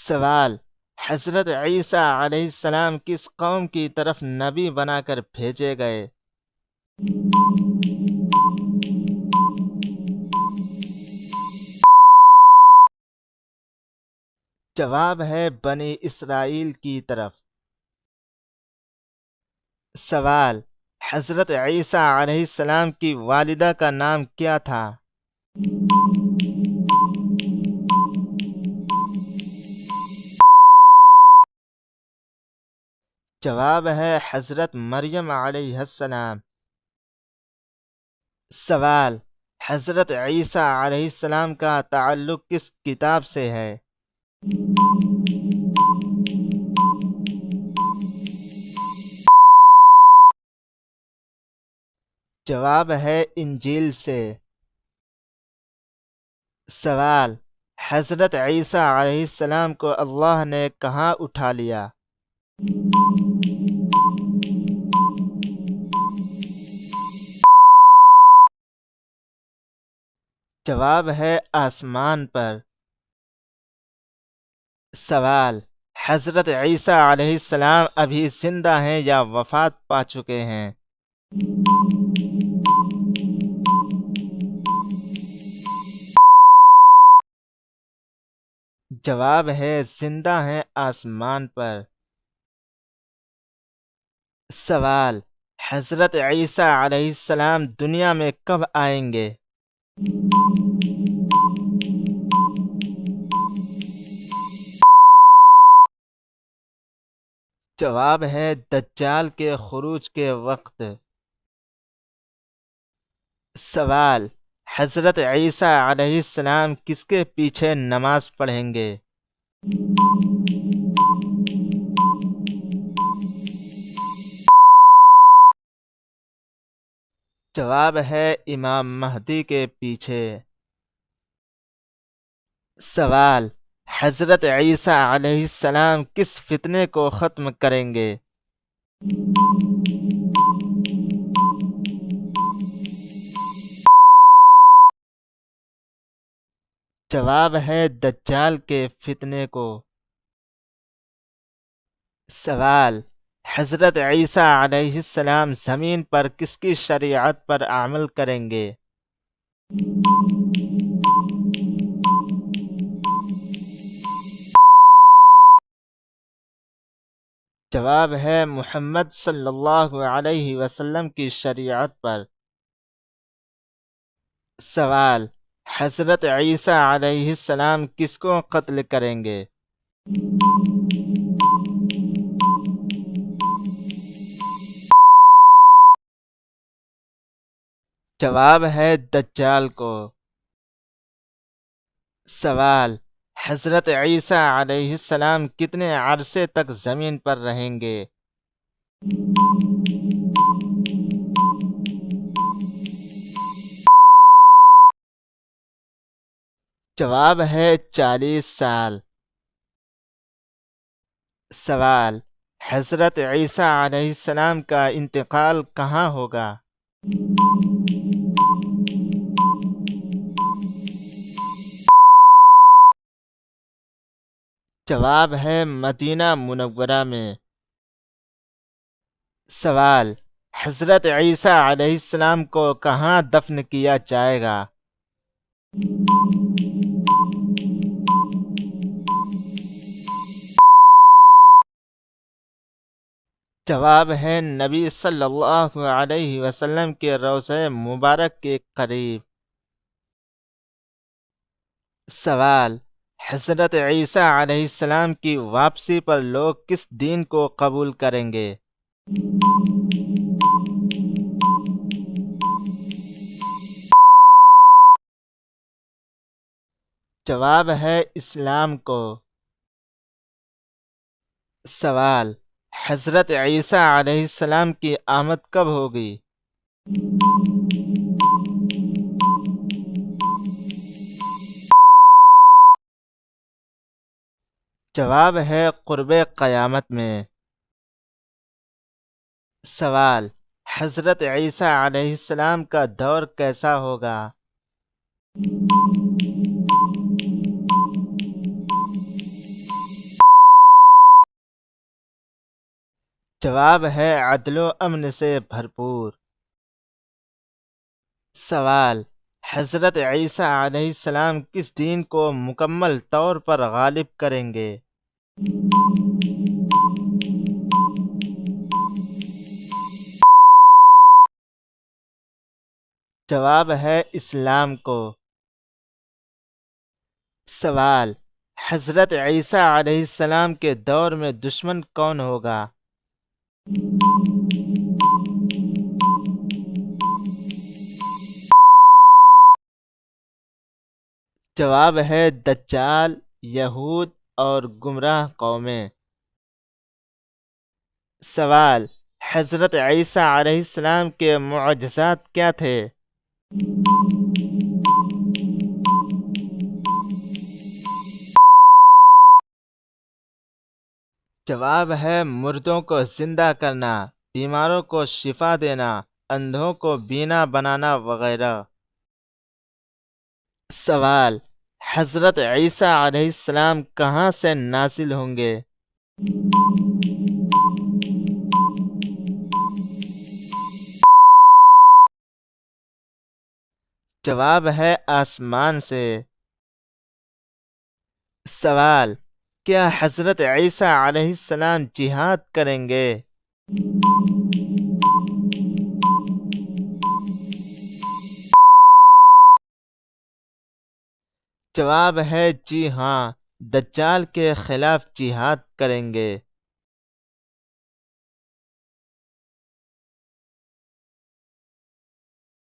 سوال: حضرت عیسیٰ علیہ السلام کس قوم کی طرف نبی بنا کر بھیجے گئے؟ جواب ہے بنی اسرائیل کی طرف۔ سوال: حضرت عیسیٰ علیہ السلام کی والدہ کا نام کیا تھا؟ جواب ہے حضرت مریم علیہ السلام۔ سوال: حضرت عیسیٰ علیہ السلام کا تعلق کس کتاب سے ہے؟ جواب ہے انجیل سے۔ سوال: حضرت عیسیٰ علیہ السلام کو اللہ نے کہاں اٹھا لیا؟ جواب ہے آسمان پر۔ سوال: حضرت عیسیٰ علیہ السلام ابھی زندہ ہیں یا وفات پا چکے ہیں؟ جواب ہے زندہ ہیں آسمان پر۔ سوال: حضرت عیسیٰ علیہ السلام دنیا میں کب آئیں گے؟ جواب ہے دجال کے خروج کے وقت۔ سوال: حضرت عیسیٰ علیہ السلام کس کے پیچھے نماز پڑھیں گے؟ جواب ہے امام مہدی کے پیچھے۔ سوال: حضرت عیسیٰ علیہ السلام کس فتنے کو ختم کریں گے؟ جواب ہے دجال کے فتنے کو۔ سوال: حضرت عیسیٰ علیہ السلام زمین پر کس کی شریعت پر عمل کریں گے؟ جواب ہے محمد صلی اللہ علیہ وسلم کی شریعت پر۔ سوال: حضرت عیسیٰ علیہ السلام کس کو قتل کریں گے؟ جواب ہے دجال کو۔ سوال: حضرت عیسیٰ علیہ السلام کتنے عرصے تک زمین پر رہیں گے؟ جواب ہے 40 سال۔ سوال: حضرت عیسیٰ علیہ السلام کا انتقال کہاں ہوگا؟ جواب ہے مدینہ منورہ میں۔ سوال: حضرت عیسیٰ علیہ السلام کو کہاں دفن کیا جائے گا؟ جواب ہے نبی صلی اللہ علیہ وسلم کے روضہ مبارک کے قریب۔ سوال: حضرت عیسیٰ علیہ السلام کی واپسی پر لوگ کس دین کو قبول کریں گے؟ جواب ہے اسلام کو۔ سوال: حضرت عیسیٰ علیہ السلام کی آمد کب ہوگی؟ جواب ہے قرب قیامت میں۔ سوال: حضرت عیسیٰ علیہ السلام کا دور کیسا ہوگا؟ جواب ہے عدل و امن سے بھرپور۔ سوال: حضرت عیسیٰ علیہ السلام کس دین کو مکمل طور پر غالب کریں گے؟ جواب ہے اسلام کو۔ سوال: حضرت عیسیٰ علیہ السلام کے دور میں دشمن کون ہوگا؟ جواب ہے دجال، یہود اور گمراہ قومیں۔ سوال: حضرت عیسیٰ علیہ السلام کے معجزات کیا تھے؟ جواب ہے مردوں کو زندہ کرنا، بیماروں کو شفا دینا، اندھوں کو بینا بنانا وغیرہ۔ سوال: حضرت عیسیٰ علیہ السلام کہاں سے نازل ہوں گے؟ جواب ہے آسمان سے۔ سوال: کیا حضرت عیسیٰ علیہ السلام جہاد کریں گے؟ جواب ہے جی ہاں، دجال کے خلاف جہاد کریں گے۔